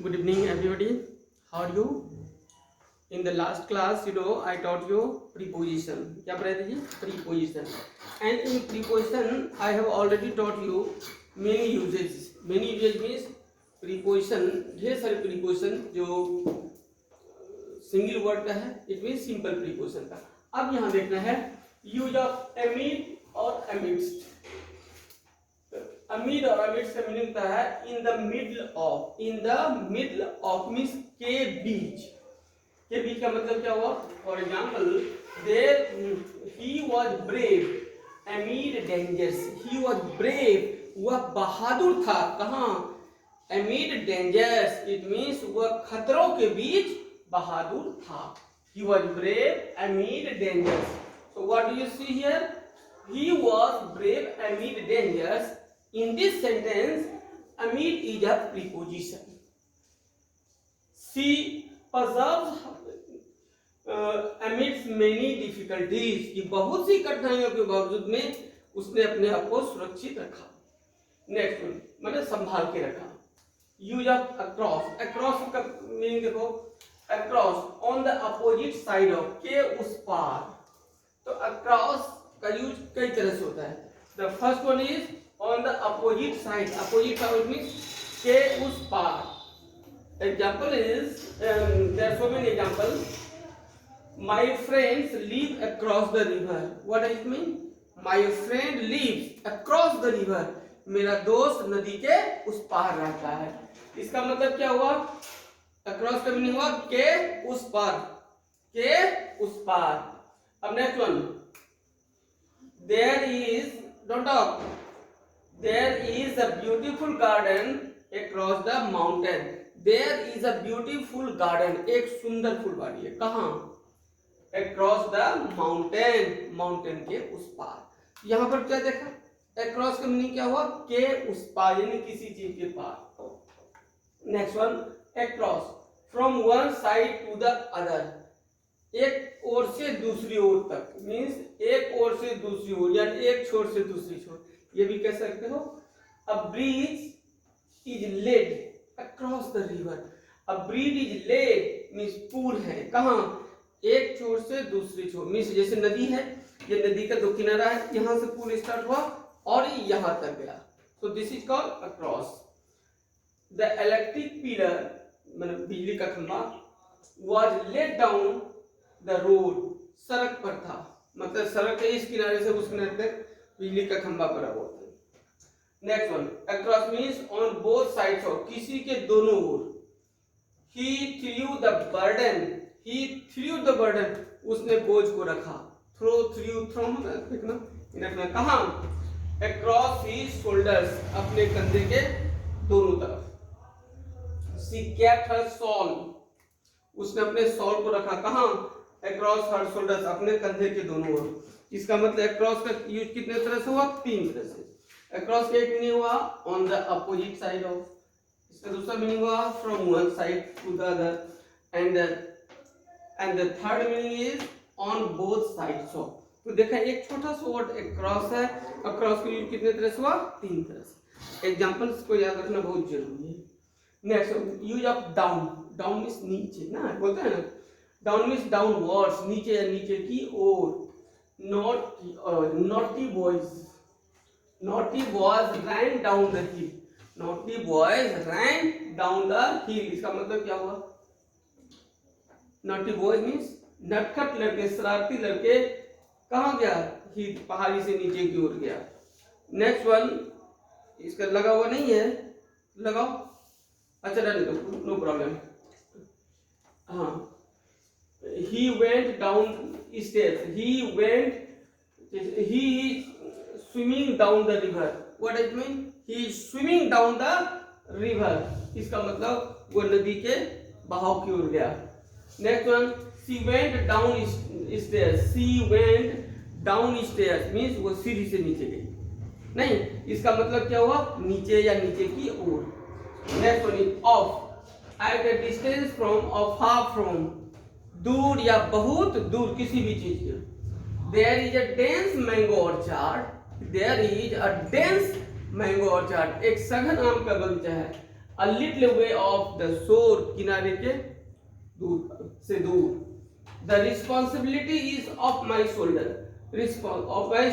Good evening, everybody. How are you? In the last class, I taught you preposition. क्या पढ़ाए थे जी? Preposition. And in preposition, I have already taught you many usages. Many usage means preposition. ढेर सारे preposition जो single word का है, it means simple preposition का. अब यहाँ देखना है use of amid और amidst. अमीड और अमिड्स का मीनिंग होता है in the middle of means के बीच का मतलब क्या हुआ? For example there he was brave amid dangers. He was brave, वह बहादुर था. कहाँ? अमीड डेंजर्स, इट मींस वह खतरों के बीच बहादुर था. He was brave amid dangers. So what do you see here? He was brave amid dangers. In this sentence, amid is a preposition. She perseveres amidst many difficulties. कि बहुत सी कठिनाइयों के बावजूद में उसने अपने आप को सुरक्षित रखा. नेक्स्ट वन मतलब संभाल के रखा. Use of across. अक्रॉस का मीनिंग देखो. Across on the opposite side of, के उस पार. तो अक्रॉस का यूज कई तरह से होता है. The first one is on the opposite side. Opposite side means के उस पार. Example is there are so many examples. My friends live across the river. What does it mean? My friend lives across the river. मेरा दोस्त नदी के उस पार रहता है. इसका मतलब क्या हुआ? Across का मीनिंग हुआ के उस पार. के उस पार. अब next one. There is, don't talk. There is a beautiful garden across the mountain. There is a beautiful garden. एक सुंदर फुलवारी है. कहाँ? Across the mountain. Mountain के उस पार. यहाँ पर क्या देखा? Across का मीनिंग क्या हुआ? के उस पार, यानी किसी चीज के पार. Next one, across. From one side to the other. एक ओर से दूसरी ओर तक. Means एक ओर से दूसरी ओर, यानी एक छोर से दूसरी छोर. ये भी कह सकते हो. A bridge is laid across the river. A bridge is laid means पुल है. कहाँ? एक छोर से दूसरी छोर. मींस जैसे नदी है, ये नदी का दो किनारा है, यहाँ से पुल स्टार्ट हुआ और यहाँ तक गया. So this is called across. The electric pillar मतलब बिजली का खंभा was laid down the road. सड़क पर था, मतलब सड़क के इस किनारे से उस किनारे तक बिजली का खंभा पड़ा हुआ था. Next one, across means on both sides of, किसी के दोनों ओर. He threw the burden. He threw the burden, उसने बोझ को रखा. थ्रो मतलब रखना. कहाँ? अक्रॉस हिज शोल्डर्स, अपने कंधे के दोनों तरफ. शी केप्ट हर शॉल, उसने अपने शॉल को रखा. कहाँ? अक्रॉस हर शोल्डर्स, अपने कंधे के दोनों ओर. इसका मतलब अक्रॉस का यूज कितने तरह से हुआ? तीन तरह से. अक्रॉस का एक मीनिंग हुआ on the opposite side of. इसका दूसरा मीनिंग हुआ from one side to the other. And the third meaning is on both sides of. तो देखा एक छोटा सा वर्ड अक्रॉस है. अक्रॉस का यूज कितने तरह से हुआ? तीन तरह से. एग्जांपल्स को याद रखना बहुत जरूरी है. Next, use of down. Down means नीचे ना, बोलते हैं ना. डाउन मींस डाउनवर्ड्स, नीचे या नीचे की ओर. Naughty boys ran down the hill. Naughty boys ran down the hill. इसका मतलब क्या हुआ? Naughty boys means नटखट लड़के, शरारती लड़के कहाँ गया? हिल, पहाड़ी से नीचे की ओर गया. नेक्स्ट वन, इसका लगा हुआ नहीं है, लगाओ. अच्छा रहने दो, नो प्रॉब्लम. हाँ, he went down stairs. He is swimming down the river. What does it mean? He is swimming down the river. इसका मतलब वो नदी के बहाव की ओर गया. Next one, she went down stairs. She went down stairs means वो सीढ़ी से नीचे गई. नहीं, इसका मतलब क्या हुआ? नीचे या नीचे की ओर. Next one is off. At a distance from or far from. दूर या बहुत दूर किसी भी चीज के. There is a dense mango orchard. There is a dense mango orchard, एक सघन आम का बगीचा है. A little way of the shore, किनारे के दूर से दूर। The responsibility is of my shoulder, of my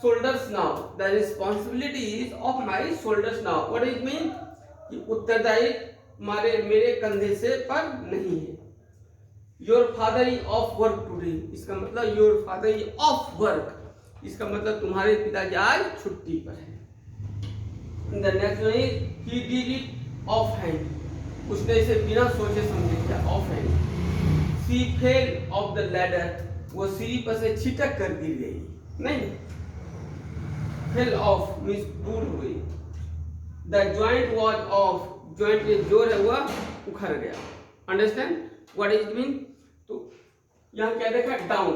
shoulders now, the responsibility is of my shoulders now. What is mean, कि उत्तरदायित्व मेरे कंधे से पर नहीं है। Your father is of work today, इसका मतलब your father is of work, इसका मतलब तुम्हारे पिताजी आज छुट्टी पर है। The next one is he did it of hand, उसने इसे बिना सोचे समझे किया, of hand. She fell off the ladder, वो सीढ़ी पर से छिटक कर गिर गई, नहीं, फेल ऑफ मींस दूर हुई। The joint was of, joint में जोर है वह उखड़ गया। Understand what is mean? तो यहाँ क्या देखा, डाउन,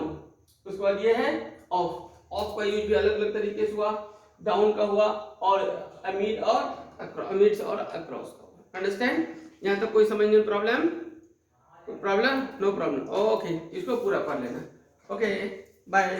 उसके बाद ये है ऑफ। ऑफ का यूज भी अलग अलग तरीके से हुआ, डाउन का हुआ, और अमिड और अमिड्स और अक्रॉस का हुआ। अंडरस्टैंड? यहाँ तक कोई समझने में प्रॉब्लम? नो प्रॉब्लम, ओके, इसको पूरा कर लेना। Okay, bye.